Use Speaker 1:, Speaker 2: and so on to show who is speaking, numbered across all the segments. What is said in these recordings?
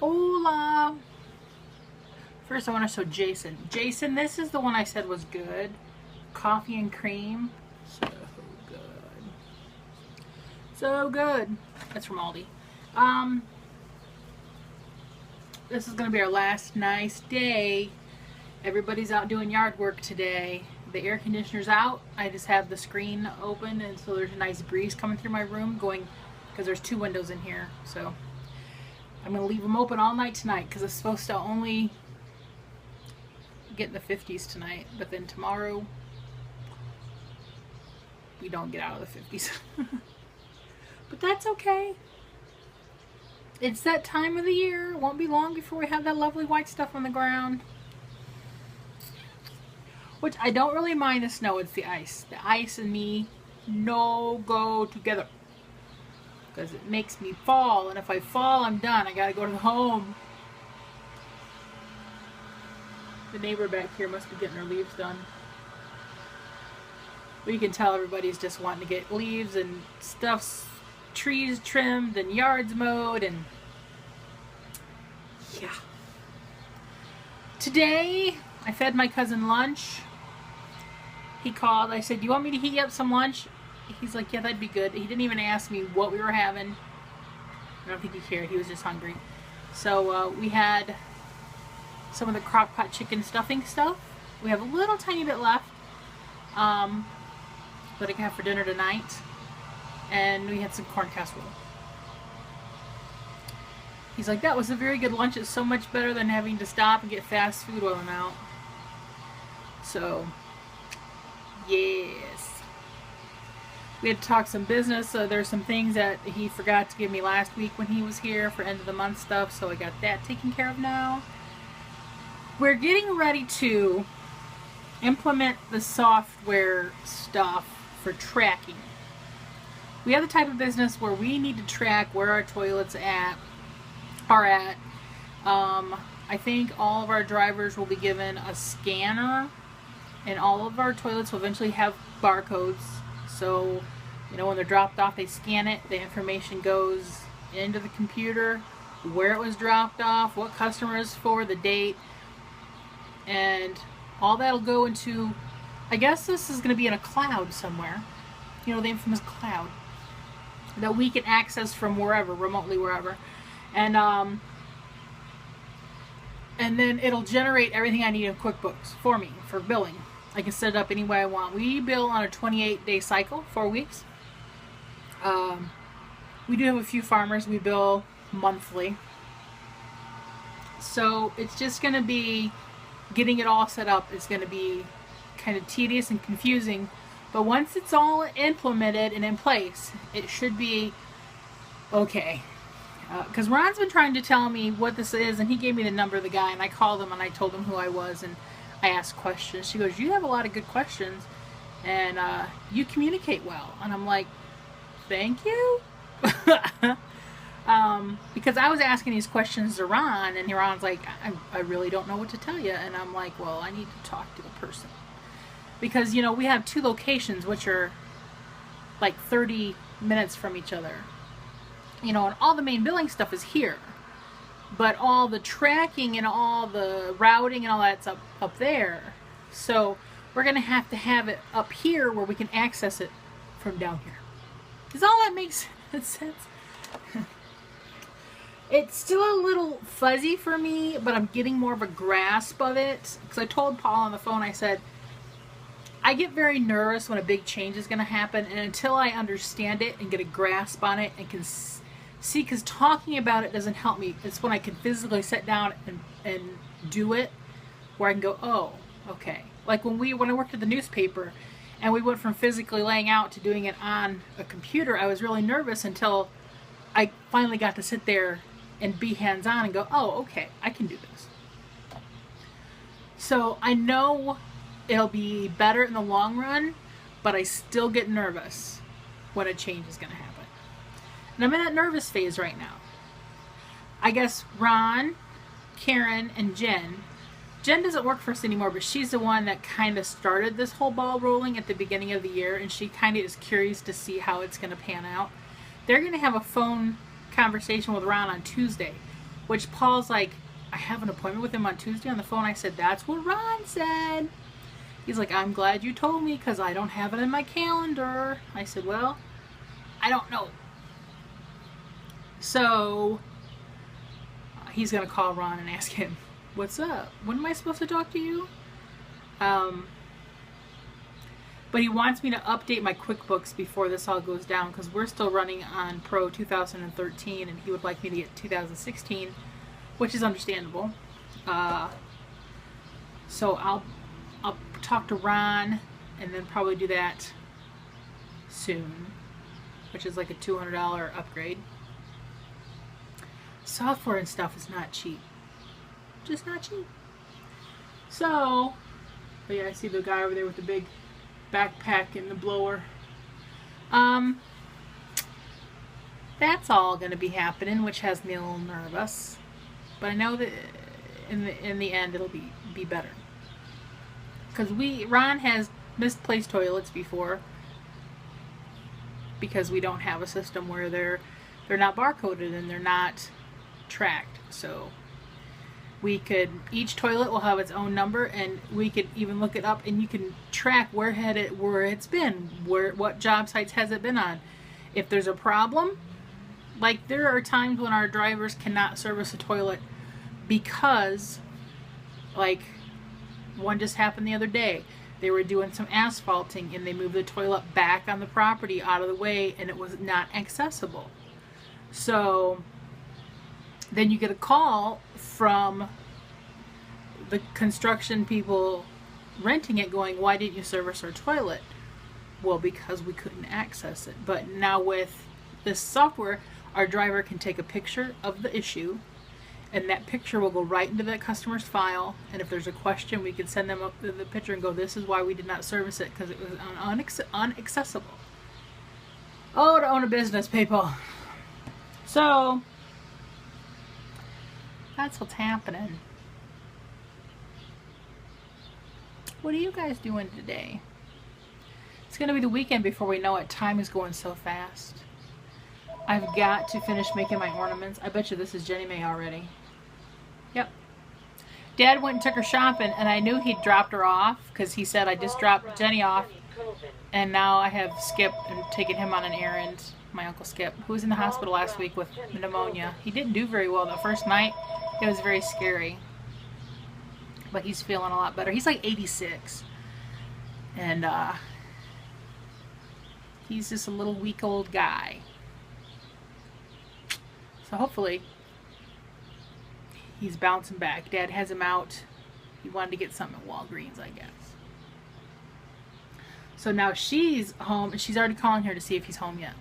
Speaker 1: Hola! First, I want to show Jason. Jason, this is the one I said was good. Coffee and cream. So good. So good. That's from Aldi. This is going to be our last nice day. Everybody's out doing yard work today. The air conditioner's out. I just have the screen open, and so there's a nice breeze coming through my room going, because there's 2 windows in here. So I'm going to leave them open all night tonight because it's supposed to only get in the 50s tonight. But then tomorrow, we don't get out of the 50s. But that's okay. It's that time of the year. It won't be long before we have that lovely white stuff on the ground. Which I don't really mind the snow, it's the ice. The ice and me no go together. Because it makes me fall, and if I fall, I'm done. I gotta go to the home. The neighbor back here must be getting her leaves done. But you can tell everybody's just wanting to get leaves and stuff, trees trimmed and yards mowed, and yeah. Today, I fed my cousin lunch. He called. I said, "Do you want me to heat you up some lunch?" He's like, "Yeah, that'd be good." He didn't even ask me what we were having. I don't think he cared. He was just hungry. So we had some of the crock pot chicken stuffing stuff. We have a little tiny bit left that I can have for dinner tonight. And we had some corn casserole. He's like, "That was a very good lunch. It's so much better than having to stop and get fast food while I'm out." So yes. We had to talk some business, so there's some things that he forgot to give me last week when he was here for end of the month stuff, so I got that taken care of now. We're getting ready to implement the software stuff for tracking. We have the type of business where we need to track where our toilets are at. I think all of our drivers will be given a scanner, and all of our toilets will eventually have barcodes. So, you know, when they're dropped off, they scan it. The information goes into the computer, where it was dropped off, what customer is for, the date, and all that'll go into, I guess this is going to be in a cloud somewhere. You know, the infamous cloud that we can access from wherever, remotely wherever. And then it'll generate everything I need in QuickBooks for me, for billing. I can set it up any way I want. We bill on a 28-day cycle, 4 weeks. We do have a few farmers we bill monthly. So it's just going to be, getting it all set up is going to be kind of tedious and confusing. But once it's all implemented and in place, it should be okay. Because Ron's been trying to tell me what this is, and he gave me the number of the guy, and I called him and I told him who I was, and I asked questions. She goes, "You have a lot of good questions, and you communicate well." And I'm like, "Thank you." Because I was asking these questions to Ron, and Ron's like, I really don't know what to tell you. And I'm like, well, I need to talk to the person. Because, you know, we have 2 locations, which are like 30 minutes from each other. You know, and all the main billing stuff is here. But all the tracking and all the routing and all that's up there. So we're going to have it up here where we can access it from down here. Does all that make sense? It's still a little fuzzy for me, but I'm getting more of a grasp of it. Because I told Paul on the phone, I said, I get very nervous when a big change is going to happen. And until I understand it and get a grasp on it and can see, because talking about it doesn't help me. It's when I can physically sit down and do it, where I can go, oh, okay. Like when I worked at the newspaper, and we went from physically laying out to doing it on a computer, I was really nervous until I finally got to sit there and be hands-on and go, oh, okay, I can do this. So I know it'll be better in the long run, but I still get nervous when a change is going to happen. And I'm in that nervous phase right now. I guess Ron, Karen, and Jen doesn't work for us anymore, but she's the one that kind of started this whole ball rolling at the beginning of the year, and she kind of is curious to see how it's going to pan out. They're going to have a phone conversation with Ron on Tuesday. which Paul's like, I have an appointment with him on Tuesday on the phone. I said, that's what Ron said. He's like, I'm glad you told me because I don't have it in my calendar. I said, well, I don't know. So he's going to call Ron and ask him, what's up? When am I supposed to talk to you? But he wants me to update my QuickBooks before this all goes down because we're still running on Pro 2013 and he would like me to get 2016, which is understandable. So I'll talk to Ron and then probably do that soon, which is like a $200 upgrade. Software and stuff is not cheap. Just not cheap. So, but yeah, I see the guy over there with the big backpack and the blower. That's all going to be happening, which has me a little nervous. But I know that in the end it'll be better. Because Ron has misplaced toilets before because we don't have a system where they're not barcoded and they're not tracked. So each toilet will have its own number, and we could even look it up, and you can track where it's been, what job sites has it been on. If there's a problem, like there are times when our drivers cannot service a toilet because, like, one just happened the other day. They were doing some asphalting and they moved the toilet back on the property out of the way and it was not accessible. So then you get a call from the construction people renting it going, why didn't you service our toilet? Well, because we couldn't access it. But now with this software, our driver can take a picture of the issue and that picture will go right into that customer's file, and if there's a question, we can send them up the picture and go, this is why we did not service it, because it was unaccessible. Oh, to own a business, people. So that's what's happening. What are you guys doing today? It's going to be the weekend before we know it. Time is going so fast. I've got to finish making my ornaments. I bet you this is Jenny May already. Yep. Dad went and took her shopping, and I knew he'd dropped her off because he said, I just dropped Jenny off, and now I have Skip and taken him on an errand. My Uncle Skip, who was in the hospital last week with pneumonia. He didn't do very well the first night. It was very scary. But he's feeling a lot better. He's like 86. And he's just a little weak old guy. So hopefully he's bouncing back. Dad has him out. He wanted to get something at Walgreens, I guess. So now she's home, and she's already calling her to see if he's home yet.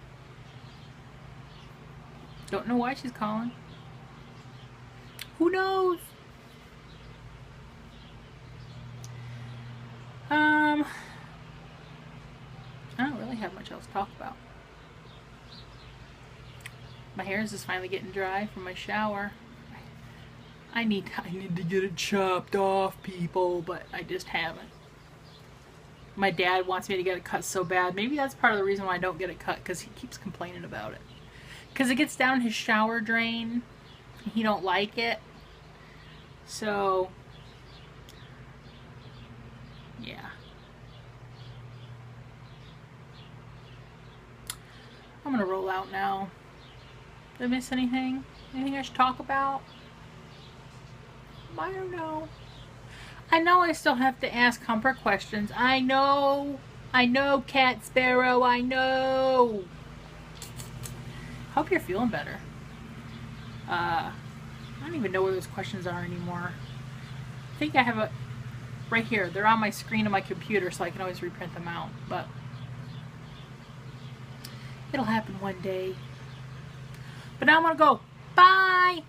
Speaker 1: Don't know why she's calling. Who knows? I don't really have much else to talk about. My hair is just finally getting dry from my shower. I need to get it chopped off, people, but I just haven't. My dad wants me to get it cut so bad. Maybe that's part of the reason why I don't get it cut, because he keeps complaining about it. Because it gets down his shower drain. He don't like it. So, yeah. I'm going to roll out now. Did I miss anything? Anything I should talk about? I don't know. I know I still have to ask Humper questions. I know, Cat Sparrow, I know. Hope you're feeling better. I don't even know where those questions are anymore. I think I have a right here. They're on my screen on my computer, so I can always reprint them out. But it'll happen one day. But now I'm gonna go. Bye.